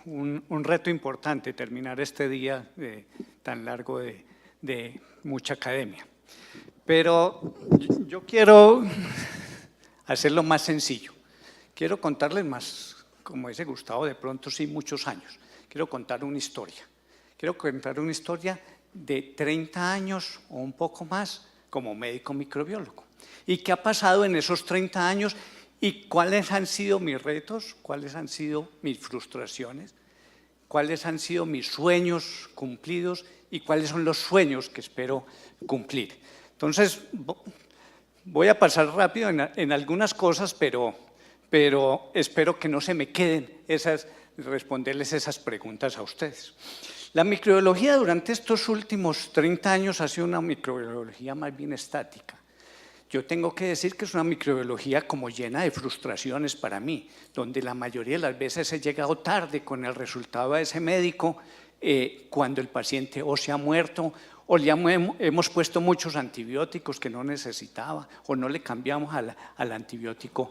un reto importante terminar este día tan largo de mucha academia. Pero yo quiero hacerlo más sencillo. Quiero contarles más, como dice Gustavo, de pronto sí, muchos años. Quiero contar una historia. Quiero contar una historia de 30 años o un poco más como médico microbiólogo. ¿Y qué ha pasado en esos 30 años? ¿Y cuáles han sido mis retos? ¿Cuáles han sido mis frustraciones? ¿Cuáles han sido mis sueños cumplidos? ¿Y cuáles son los sueños que espero cumplir? Entonces, voy a pasar rápido en algunas cosas, pero espero que no se me queden responderles esas preguntas a ustedes. La microbiología durante estos últimos 30 años ha sido una microbiología más bien estática. Yo tengo que decir que es una microbiología como llena de frustraciones para mí, donde la mayoría de las veces he llegado tarde con el resultado de ese médico, cuando el paciente o se ha muerto o le hemos puesto muchos antibióticos que no necesitaba o no le cambiamos al antibiótico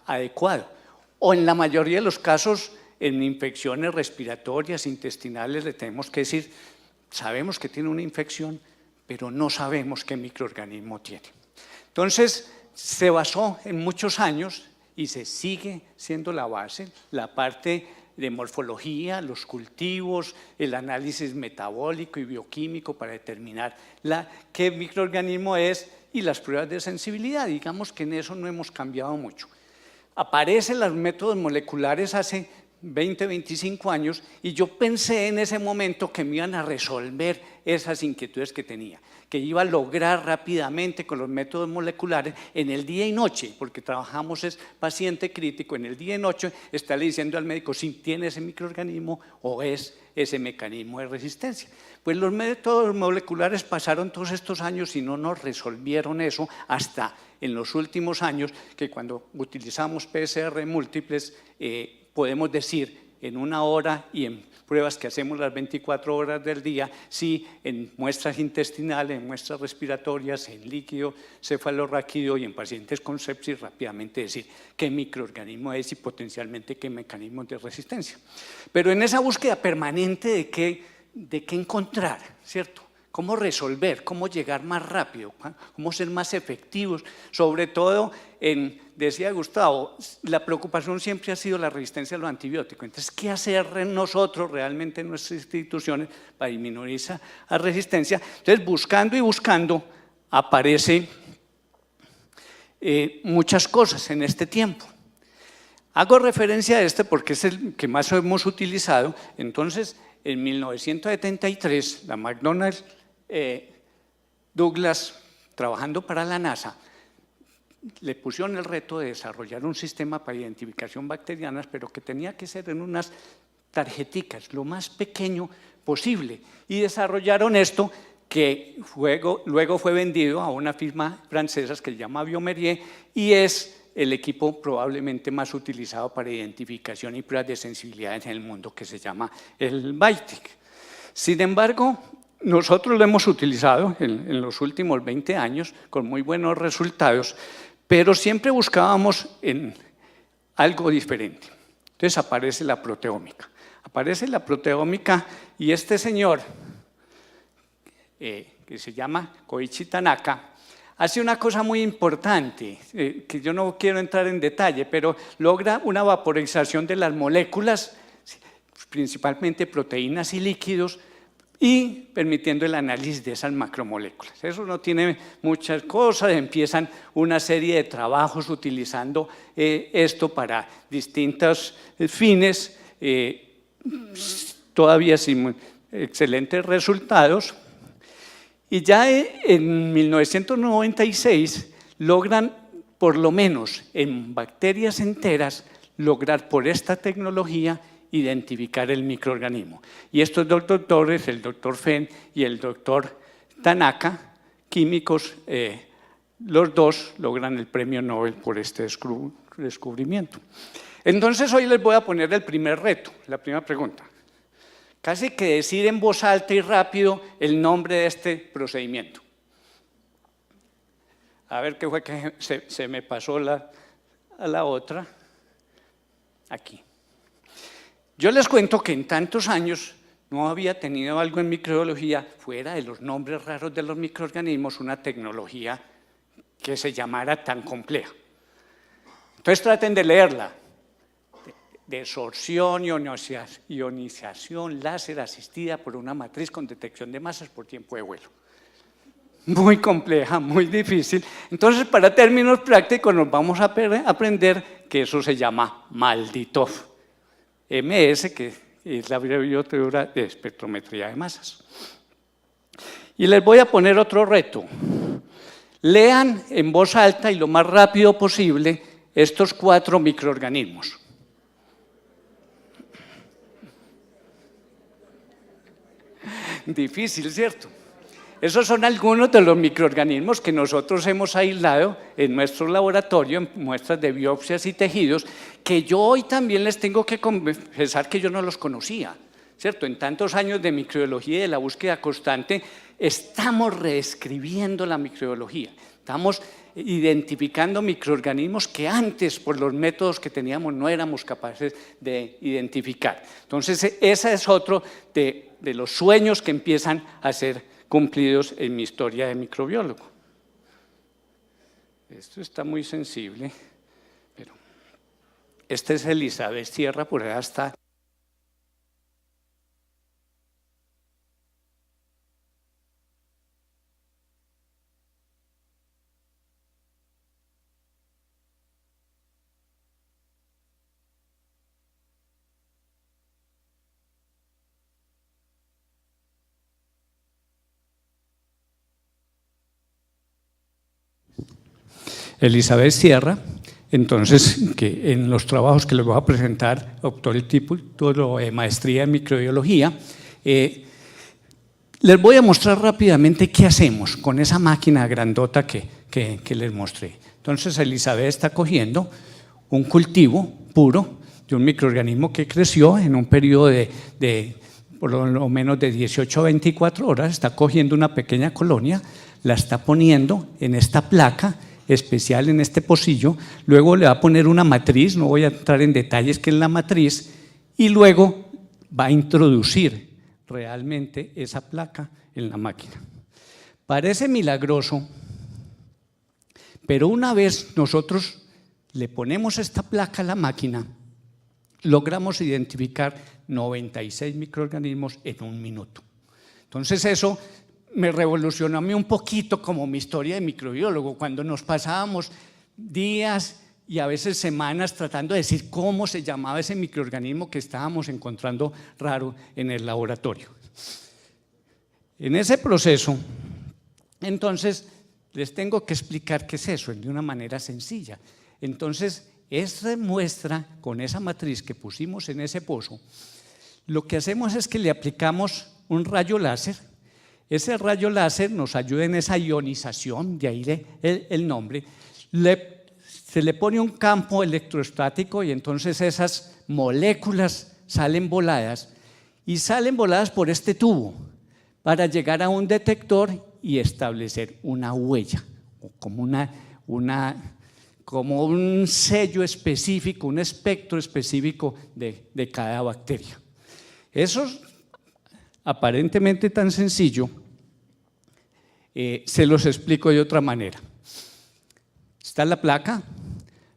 adecuado. O en la mayoría de los casos, en infecciones respiratorias, intestinales, le tenemos que decir, sabemos que tiene una infección, pero no sabemos qué microorganismo tiene. Entonces, se basó en muchos años y se sigue siendo la base, la parte de morfología, los cultivos, el análisis metabólico y bioquímico para determinar qué microorganismo es y las pruebas de sensibilidad. Digamos que en eso no hemos cambiado mucho. Aparecen los métodos moleculares hace 20, 25 años y yo pensé en ese momento que me iban a resolver esas inquietudes que tenía, que iba a lograr rápidamente con los métodos moleculares en el día y noche, porque trabajamos es paciente crítico, en el día y noche estarle diciendo al médico si tiene ese microorganismo o es ese mecanismo de resistencia. Pues los métodos moleculares pasaron todos estos años y no nos resolvieron eso hasta en los últimos años, que cuando utilizamos PCR múltiples, podemos decir en una hora y en pruebas que hacemos las 24 horas del día, si en muestras intestinales, en muestras respiratorias, en líquido cefalorraquídeo y en pacientes con sepsis, rápidamente decir qué microorganismo es y potencialmente qué mecanismos de resistencia. Pero en esa búsqueda permanente de qué encontrar, ¿cierto? Cómo resolver, cómo llegar más rápido, cómo ser más efectivos, sobre todo decía Gustavo, la preocupación siempre ha sido la resistencia a los antibióticos. Entonces, ¿qué hacer nosotros realmente en nuestras instituciones para disminuir esa resistencia? Entonces, buscando y buscando, aparece muchas cosas en este tiempo. Hago referencia a este porque es el que más hemos utilizado. Entonces, en 1973, la McDonnell Douglas, trabajando para la NASA, le pusieron el reto de desarrollar un sistema para identificación bacteriana, pero que tenía que ser en unas tarjeticas, lo más pequeño posible. Y desarrollaron esto que luego fue vendido a una firma francesa que se llama Biomérieux y es el equipo probablemente más utilizado para identificación y pruebas de sensibilidad en el mundo, que se llama el VITEC. Sin embargo, nosotros lo hemos utilizado en los últimos 20 años con muy buenos resultados, pero siempre buscábamos en algo diferente. Entonces aparece la proteómica. Aparece la proteómica y este señor, que se llama Koichi Tanaka, hace una cosa muy importante, que yo no quiero entrar en detalle, pero logra una vaporización de las moléculas, principalmente proteínas y líquidos, y permitiendo el análisis de esas macromoléculas. Eso no tiene muchas cosas, empiezan una serie de trabajos utilizando esto para distintos fines, todavía sin excelentes resultados. Y ya en 1996 logran, por lo menos en bacterias enteras, lograr por esta tecnología identificar el microorganismo. Y estos dos doctores, el doctor Fenn y el doctor Tanaka, químicos, los dos logran el premio Nobel por este descubrimiento. Entonces hoy les voy a poner el primer reto, la primera pregunta. Casi que decir en voz alta y rápido el nombre de este procedimiento. A ver qué fue que se me pasó a la otra. Aquí. Yo les cuento que en tantos años no había tenido algo en microbiología, fuera de los nombres raros de los microorganismos, una tecnología que se llamara tan compleja. Entonces traten de leerla. Desorción, ionización láser asistida por una matriz con detección de masas por tiempo de vuelo. Muy compleja, muy difícil. Entonces, para términos prácticos, nos vamos a aprender que eso se llama MALDI-TOF. MS, que es la abreviatura de espectrometría de masas. Y les voy a poner otro reto. Lean en voz alta y lo más rápido posible estos 4 microorganismos. Difícil, ¿cierto? Esos son algunos de los microorganismos que nosotros hemos aislado en nuestro laboratorio, en muestras de biopsias y tejidos, que yo hoy también les tengo que confesar que yo no los conocía, ¿cierto? En tantos años de microbiología y de la búsqueda constante, estamos reescribiendo la microbiología, estamos identificando microorganismos que antes, por los métodos que teníamos, no éramos capaces de identificar. Entonces, ese es otro de los sueños que empiezan a ser cumplidos en mi historia de microbiólogo. Esto está muy sensible, pero este es Elizabeth Sierra, por allá está. Elizabeth Sierra, entonces, que en los trabajos que les voy a presentar, obtuvo el título de maestría en microbiología. Les voy a mostrar rápidamente qué hacemos con esa máquina grandota que les mostré. Entonces, Elizabeth está cogiendo un cultivo puro de un microorganismo que creció en un periodo de por lo menos de 18 a 24 horas, está cogiendo una pequeña colonia, la está poniendo en esta placa especial, en este pocillo, luego le va a poner una matriz, no voy a entrar en detalles qué es la matriz, y luego va a introducir realmente esa placa en la máquina. Parece milagroso, pero una vez nosotros le ponemos esta placa a la máquina, logramos identificar 96 microorganismos en 1 minuto. Entonces eso me revolucionó a mí un poquito como mi historia de microbiólogo, cuando nos pasábamos días y a veces semanas tratando de decir cómo se llamaba ese microorganismo que estábamos encontrando raro en el laboratorio. En ese proceso, entonces, les tengo que explicar qué es eso de una manera sencilla. Entonces, esta muestra con esa matriz que pusimos en ese pozo, lo que hacemos es que le aplicamos un rayo láser. Ese rayo láser nos ayuda en esa ionización, de ahí el nombre. Se le pone un campo electrostático y entonces esas moléculas salen voladas y salen voladas por este tubo para llegar a un detector y establecer una huella, como un sello específico, un espectro específico de cada bacteria. Eso es aparentemente tan sencillo, se los explico de otra manera. Está la placa,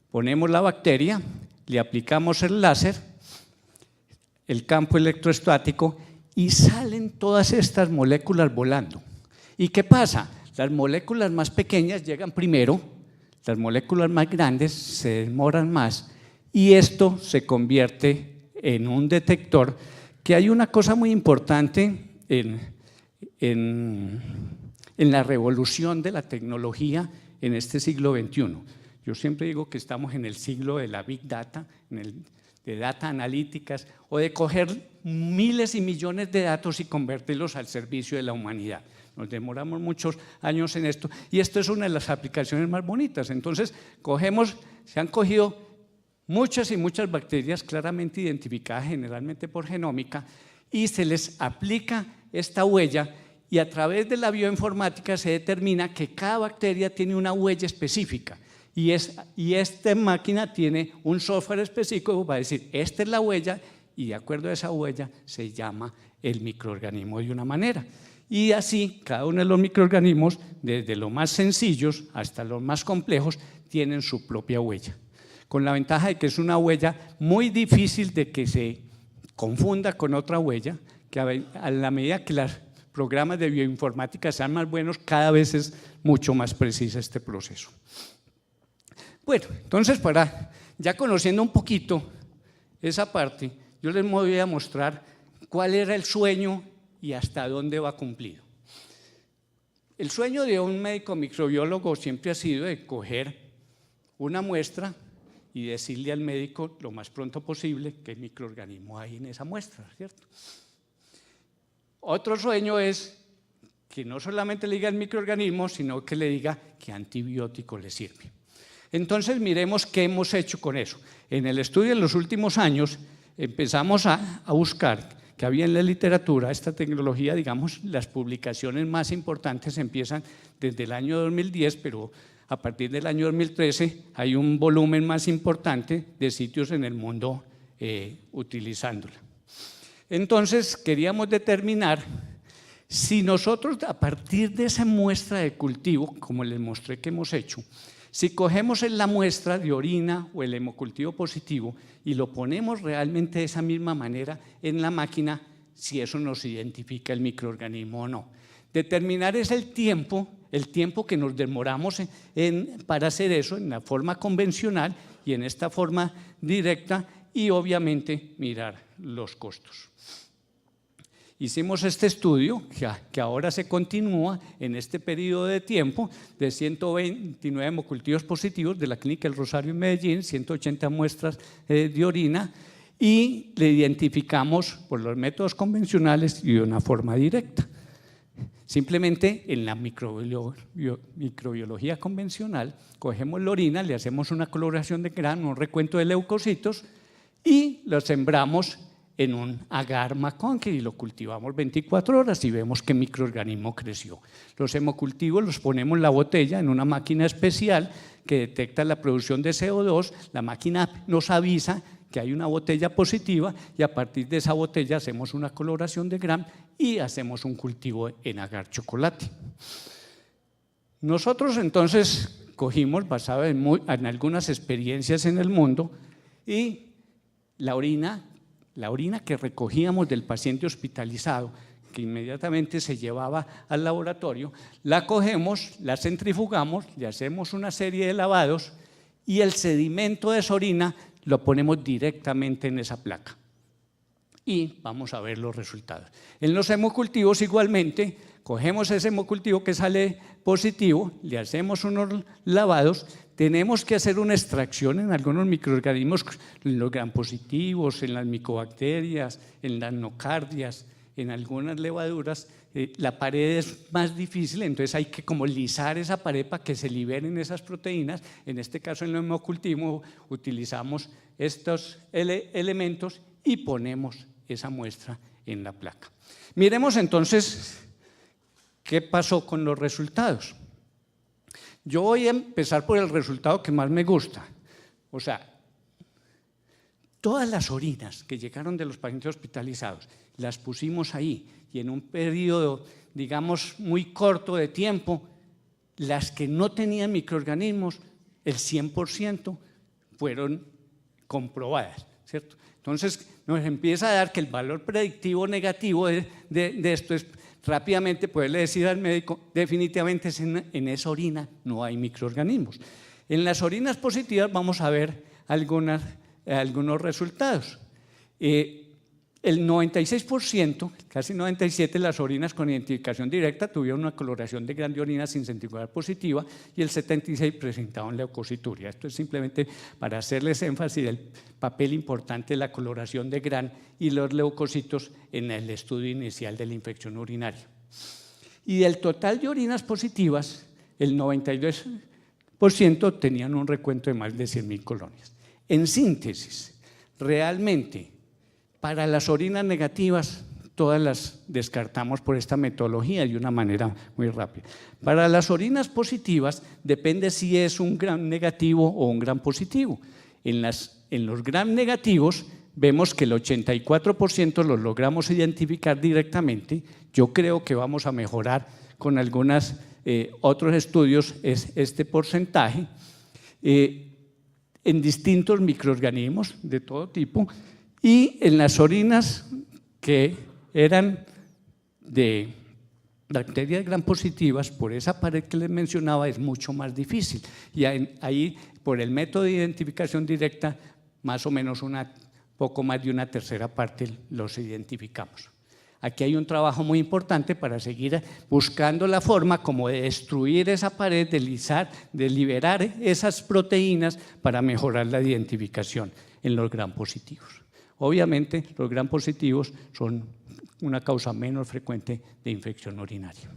ponemos la bacteria, le aplicamos el láser, el campo electrostático y salen todas estas moléculas volando. ¿Y qué pasa? Las moléculas más pequeñas llegan primero, las moléculas más grandes se demoran más y esto se convierte en un detector. Que hay una cosa muy importante en la revolución de la tecnología en este siglo XXI. Yo siempre digo que estamos en el siglo de la Big Data, de data analíticas o de coger miles y millones de datos y convertirlos al servicio de la humanidad. Nos demoramos muchos años en esto y esto es una de las aplicaciones más bonitas. Entonces, se han cogido muchas y muchas bacterias claramente identificadas generalmente por genómica y se les aplica esta huella y a través de la bioinformática se determina que cada bacteria tiene una huella específica y esta máquina tiene un software específico para decir esta es la huella y de acuerdo a esa huella se llama el microorganismo de una manera. Y así, cada uno de los microorganismos, desde los más sencillos hasta los más complejos, tienen su propia huella. Con la ventaja de que es una huella muy difícil de que se confunda con otra huella, que a la medida que los programas de bioinformática sean más buenos, cada vez es mucho más preciso este proceso. Bueno, entonces, ya conociendo un poquito esa parte, yo les voy a mostrar cuál era el sueño y hasta dónde va cumplido. El sueño de un médico microbiólogo siempre ha sido de coger una muestra y decirle al médico lo más pronto posible qué microorganismo hay en esa muestra, ¿cierto? Otro sueño es que no solamente le diga el microorganismo, sino que le diga qué antibiótico le sirve. Entonces, miremos qué hemos hecho con eso. En el estudio en los últimos años empezamos a buscar que había en la literatura esta tecnología, digamos, las publicaciones más importantes empiezan desde el año 2010, pero a partir del año 2013 hay un volumen más importante de sitios en el mundo utilizándola. Entonces, queríamos determinar si nosotros, a partir de esa muestra de cultivo, como les mostré que hemos hecho, si cogemos en la muestra de orina o el hemocultivo positivo y lo ponemos realmente de esa misma manera en la máquina, si eso nos identifica el microorganismo o no. Determinar es el tiempo que nos demoramos para hacer eso en la forma convencional y en esta forma directa, y obviamente mirar los costos. Hicimos este estudio que ahora se continúa en este periodo de tiempo de 129 hemocultivos positivos de la Clínica del Rosario en Medellín, 180 muestras de orina, y le identificamos por los métodos convencionales y de una forma directa. Simplemente en la microbiología convencional cogemos la orina, le hacemos una coloración de Gram, un recuento de leucocitos y lo sembramos en un agar McConkey y lo cultivamos 24 horas y vemos qué microorganismo creció. Los hemocultivos los ponemos en la botella en una máquina especial que detecta la producción de CO2, la máquina nos avisa que hay una botella positiva y a partir de esa botella hacemos una coloración de Gram y hacemos un cultivo en agar chocolate. Nosotros entonces cogimos, basado en algunas experiencias en el mundo, y la orina que recogíamos del paciente hospitalizado, que inmediatamente se llevaba al laboratorio, la cogemos, la centrifugamos, le hacemos una serie de lavados y el sedimento de esa orina lo ponemos directamente en esa placa. Y vamos a ver los resultados. En los hemocultivos igualmente, cogemos ese hemocultivo que sale positivo, le hacemos unos lavados, tenemos que hacer una extracción en algunos microorganismos, en los gram positivos, en las micobacterias, en las nocardias, en algunas levaduras. La pared es más difícil, entonces hay que como lisar esa pared para que se liberen esas proteínas. En este caso, en el hemocultivo, utilizamos estos elementos y ponemos esa muestra en la placa. Miremos entonces qué pasó con los resultados. Yo voy a empezar por el resultado que más me gusta. O sea, todas las orinas que llegaron de los pacientes hospitalizados las pusimos ahí y en un periodo, digamos, muy corto de tiempo, las que no tenían microorganismos, el 100% fueron comprobadas, ¿cierto? Entonces nos empieza a dar que el valor predictivo negativo de esto es rápidamente poderle decir al médico, definitivamente en esa orina no hay microorganismos. En las orinas positivas vamos a ver algunos resultados. El 96%, casi 97%, de las orinas con identificación directa tuvieron una coloración de Gram de orina sin centrifugar positiva y el 76% presentaban leucocituria. Esto es simplemente para hacerles énfasis del papel importante de la coloración de Gram y los leucocitos en el estudio inicial de la infección urinaria. Y del total de orinas positivas, el 92% tenían un recuento de más de 100.000 colonias. En síntesis, realmente, para las orinas negativas, todas las descartamos por esta metodología de una manera muy rápida. Para las orinas positivas, depende si es un Gram negativo o un Gram positivo. En los Gram negativos, vemos que el 84% los logramos identificar directamente. Yo creo que vamos a mejorar con algunos otros estudios este porcentaje. En distintos microorganismos de todo tipo, y en las orinas que eran de bacterias gram positivas, por esa pared que les mencionaba, es mucho más difícil. Y ahí, por el método de identificación directa, más o menos poco más de una tercera parte los identificamos. Aquí hay un trabajo muy importante para seguir buscando la forma como de destruir esa pared, de liberar esas proteínas para mejorar la identificación en los gram positivos. Obviamente, los gram positivos son una causa menos frecuente de infección urinaria.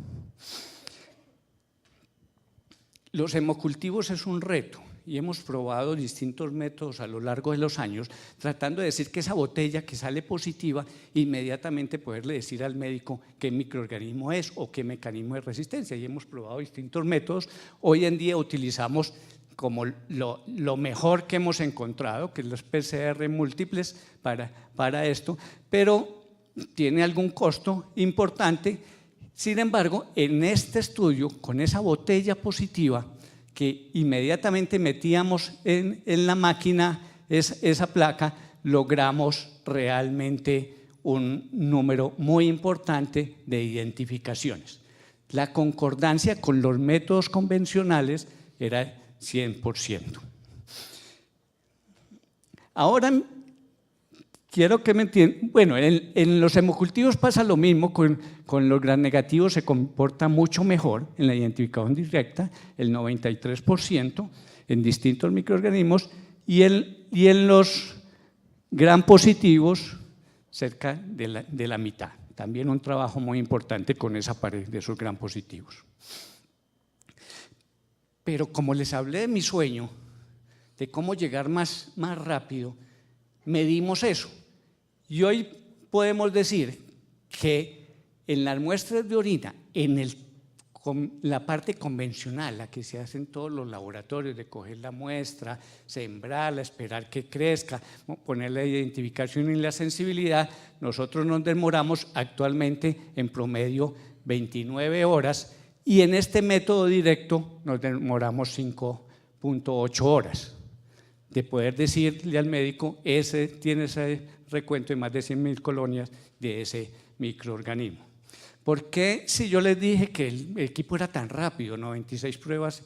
Los hemocultivos es un reto y hemos probado distintos métodos a lo largo de los años tratando de decir que esa botella que sale positiva, inmediatamente poderle decir al médico qué microorganismo es o qué mecanismo de resistencia, y hemos probado distintos métodos. Hoy en día utilizamos como lo mejor que hemos encontrado, que es los PCR múltiples para esto, pero tiene algún costo importante. Sin embargo, en este estudio, con esa botella positiva, que inmediatamente metíamos en la máquina esa placa, logramos realmente un número muy importante de identificaciones. La concordancia con los métodos convencionales era 100%. Ahora quiero que me entiendan. Bueno, en los hemocultivos pasa lo mismo, con los gram negativos se comporta mucho mejor en la identificación directa, el 93% en distintos microorganismos, y en los gram positivos cerca de la mitad. También un trabajo muy importante con esa pared de esos gram positivos. Pero como les hablé de mi sueño, de cómo llegar más rápido, medimos eso. Y hoy podemos decir que en las muestras de orina, la parte convencional, la que se hace en todos los laboratorios, de coger la muestra, sembrarla, esperar que crezca, poner la identificación y la sensibilidad, nosotros nos demoramos actualmente en promedio 29 horas, y en este método directo nos demoramos 5.8 horas. De poder decirle al médico, tiene ese recuento de más de 100.000 colonias de ese microorganismo. ¿Por qué si yo les dije que el equipo era tan rápido, 96 pruebas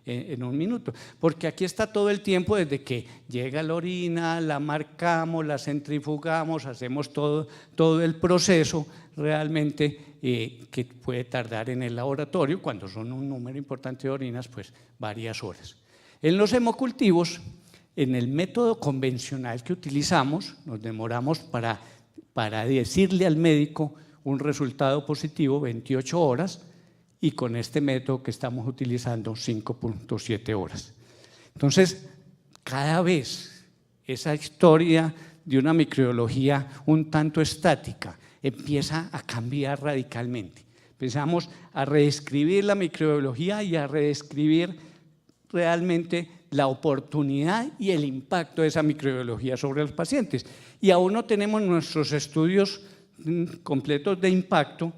en un minuto? Porque aquí está todo el tiempo desde que llega la orina, la marcamos, la centrifugamos, hacemos todo el proceso realmente que puede tardar en el laboratorio, cuando son un número importante de orinas, pues varias horas. En los hemocultivos, en el método convencional que utilizamos, nos demoramos para decirle al médico un resultado positivo 28 horas, y con este método que estamos utilizando 5.7 horas. Entonces, cada vez esa historia de una microbiología un tanto estática empieza a cambiar radicalmente. Empezamos a reescribir la microbiología y a reescribir realmente la oportunidad y el impacto de esa microbiología sobre los pacientes. Y aún no tenemos nuestros estudios completos de impacto,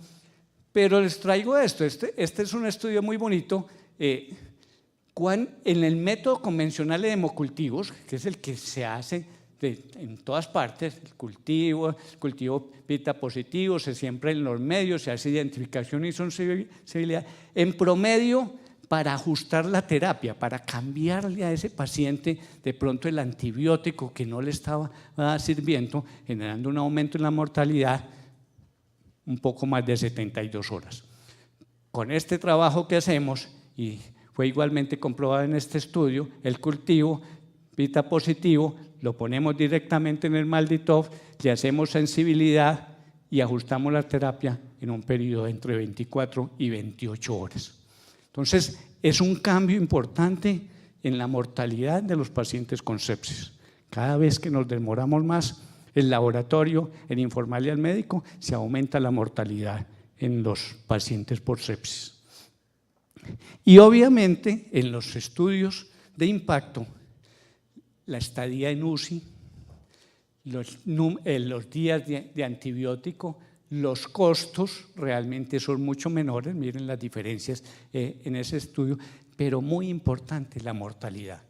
pero les traigo esto. Este es un estudio muy bonito. En el método convencional de hemocultivos, que es el que se hace en todas partes, el cultivo pita positivo, se siembra en los medios, se hace identificación y sensibilidad, en promedio, para ajustar la terapia, para cambiarle a ese paciente de pronto el antibiótico que no le estaba sirviendo, generando un aumento en la mortalidad, un poco más de 72 horas. Con este trabajo que hacemos, y fue igualmente comprobado en este estudio, el cultivo pita positivo lo ponemos directamente en el Malditov, le hacemos sensibilidad y ajustamos la terapia en un periodo entre 24 y 28 horas. Entonces, es un cambio importante en la mortalidad de los pacientes con sepsis. Cada vez que nos demoramos más el laboratorio en informarle al médico, se aumenta la mortalidad en los pacientes por sepsis. Y obviamente, en los estudios de impacto, la estadía en UCI, los días de antibiótico, los costos realmente son mucho menores, miren las diferencias en ese estudio, pero muy importante la mortalidad.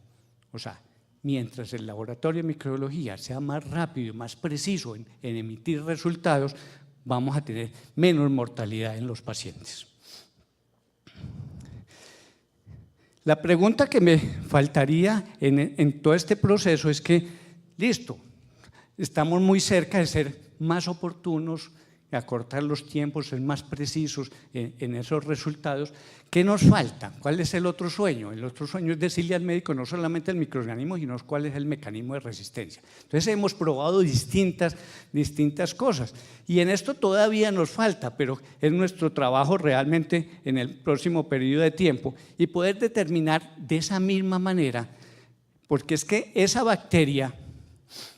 O sea, mientras el laboratorio de microbiología sea más rápido y más preciso en emitir resultados, vamos a tener menos mortalidad en los pacientes. La pregunta que me faltaría en todo este proceso es que, listo, estamos muy cerca de ser más oportunos, acortar los tiempos, ser más precisos en esos resultados. ¿Qué nos falta? ¿Cuál es el otro sueño? El otro sueño es decirle al médico no solamente el microorganismo, sino cuál es el mecanismo de resistencia. Entonces hemos probado distintas cosas y en esto todavía nos falta, pero es nuestro trabajo realmente en el próximo periodo de tiempo y poder determinar de esa misma manera, porque es que esa bacteria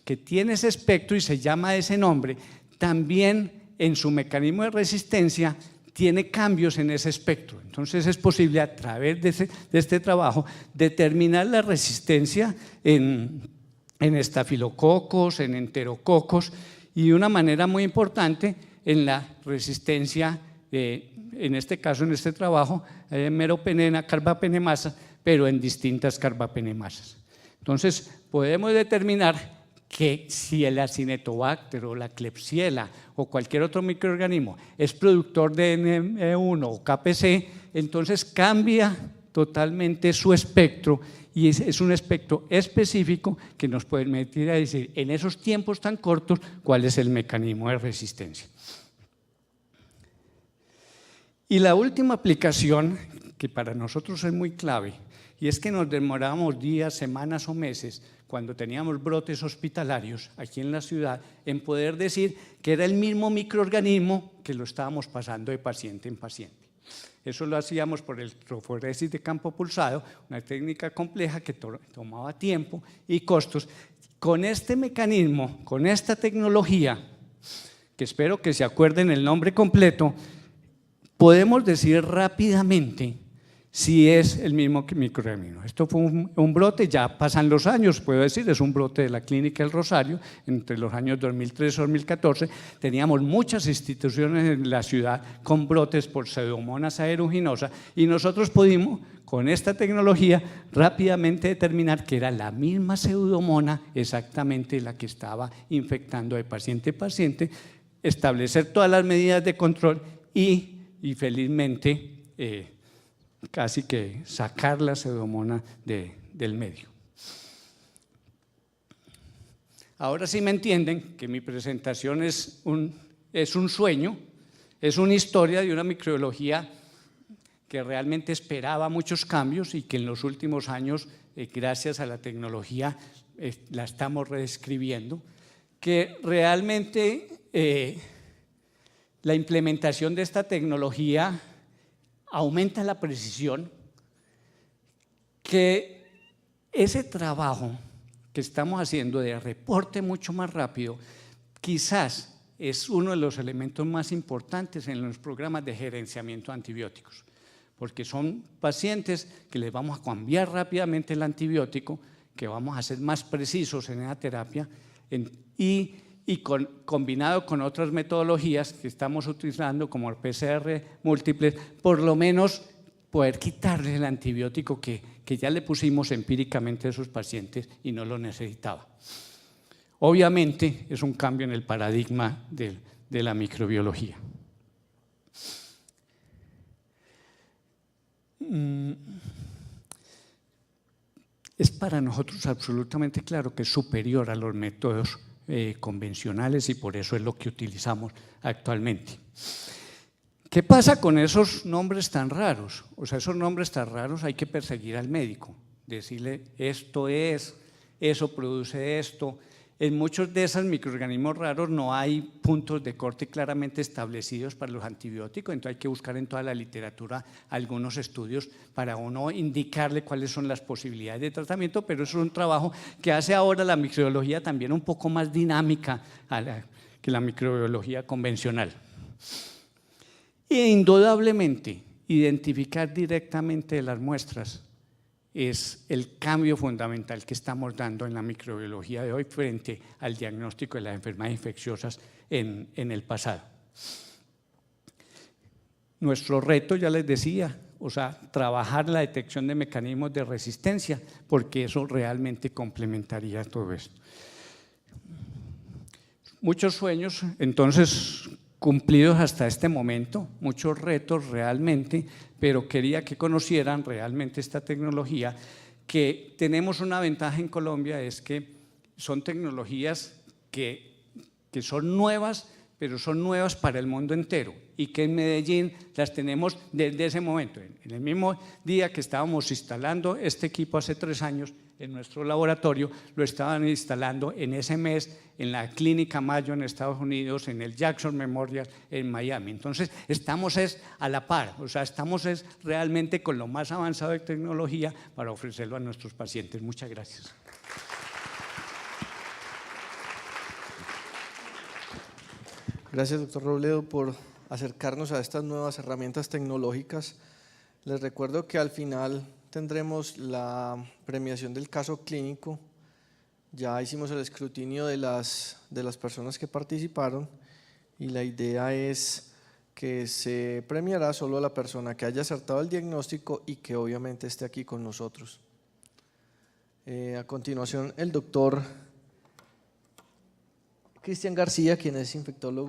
que tiene ese espectro y se llama ese nombre, también en su mecanismo de resistencia tiene cambios en ese espectro. Entonces es posible a través de este trabajo determinar la resistencia en estafilococos, en enterococos y de una manera muy importante en la resistencia, en este caso, en este trabajo, meropenena, carbapenemasa, pero en distintas carbapenemasas. Entonces podemos determinar que si el Acinetobacter o la Klebsiella o cualquier otro microorganismo es productor de NM1 o KPC, entonces cambia totalmente su espectro y es un espectro específico que nos puede permitir decir en esos tiempos tan cortos cuál es el mecanismo de resistencia. Y la última aplicación que para nosotros es muy clave y es que nos demorábamos días, semanas o meses cuando teníamos brotes hospitalarios aquí en la ciudad, en poder decir que era el mismo microorganismo que lo estábamos pasando de paciente en paciente. Eso lo hacíamos por el electroforesis de campo pulsado, una técnica compleja que tomaba tiempo y costos. Con este mecanismo, con esta tecnología, que espero que se acuerden el nombre completo, podemos decir rápidamente si es el mismo microorganismo. Esto fue un brote, ya pasan los años, puedo decir, es un brote de la Clínica del Rosario, entre los años 2003 y 2014, teníamos muchas instituciones en la ciudad con brotes por Pseudomonas aeruginosa y nosotros pudimos, con esta tecnología, rápidamente determinar que era la misma Pseudomona exactamente la que estaba infectando de paciente a paciente, establecer todas las medidas de control y felizmente casi que sacar la Pseudomona del medio. Ahora sí me entienden que mi presentación es un sueño, es una historia de una microbiología que realmente esperaba muchos cambios y que en los últimos años, gracias a la tecnología, la estamos reescribiendo, que realmente la implementación de esta tecnología aumenta la precisión, que ese trabajo que estamos haciendo de reporte mucho más rápido, quizás es uno de los elementos más importantes en los programas de gerenciamiento de antibióticos, porque son pacientes que les vamos a cambiar rápidamente el antibiótico, que vamos a ser más precisos en esa terapia combinado con otras metodologías que estamos utilizando como el PCR múltiples, por lo menos poder quitarle el antibiótico que ya le pusimos empíricamente a esos pacientes y no lo necesitaba. Obviamente es un cambio en el paradigma de la microbiología. Es para nosotros absolutamente claro que es superior a los métodos convencionales y por eso es lo que utilizamos actualmente. ¿Qué pasa con esos nombres tan raros? O sea, esos nombres tan raros hay que perseguir al médico, decirle esto es, eso produce esto. En muchos de esos microorganismos raros no hay puntos de corte claramente establecidos para los antibióticos, entonces hay que buscar en toda la literatura algunos estudios para uno indicarle cuáles son las posibilidades de tratamiento, pero eso es un trabajo que hace ahora la microbiología también un poco más dinámica que la microbiología convencional. E indudablemente identificar directamente las muestras es el cambio fundamental que estamos dando en la microbiología de hoy frente al diagnóstico de las enfermedades infecciosas en el pasado. Nuestro reto, ya les decía, o sea, trabajar la detección de mecanismos de resistencia, porque eso realmente complementaría todo esto. Muchos sueños, entonces, cumplidos hasta este momento, muchos retos realmente, pero quería que conocieran realmente esta tecnología, que tenemos una ventaja en Colombia, es que son tecnologías que son nuevas, pero son nuevas para el mundo entero, y que en Medellín las tenemos desde ese momento. En el mismo día que estábamos instalando este equipo hace 3 años en nuestro laboratorio, lo estaban instalando en ese mes en la Clínica Mayo en Estados Unidos, en el Jackson Memorial en Miami. Entonces, estamos a la par, o sea, estamos realmente con lo más avanzado de tecnología para ofrecerlo a nuestros pacientes. Muchas gracias. Gracias, doctor Robledo, por acercarnos a estas nuevas herramientas tecnológicas. Les recuerdo que al final tendremos la premiación del caso clínico. Ya hicimos el escrutinio de las personas que participaron y la idea es que se premiará solo a la persona que haya acertado el diagnóstico y que obviamente esté aquí con nosotros. A continuación, el doctor Cristian García, quien es infectólogo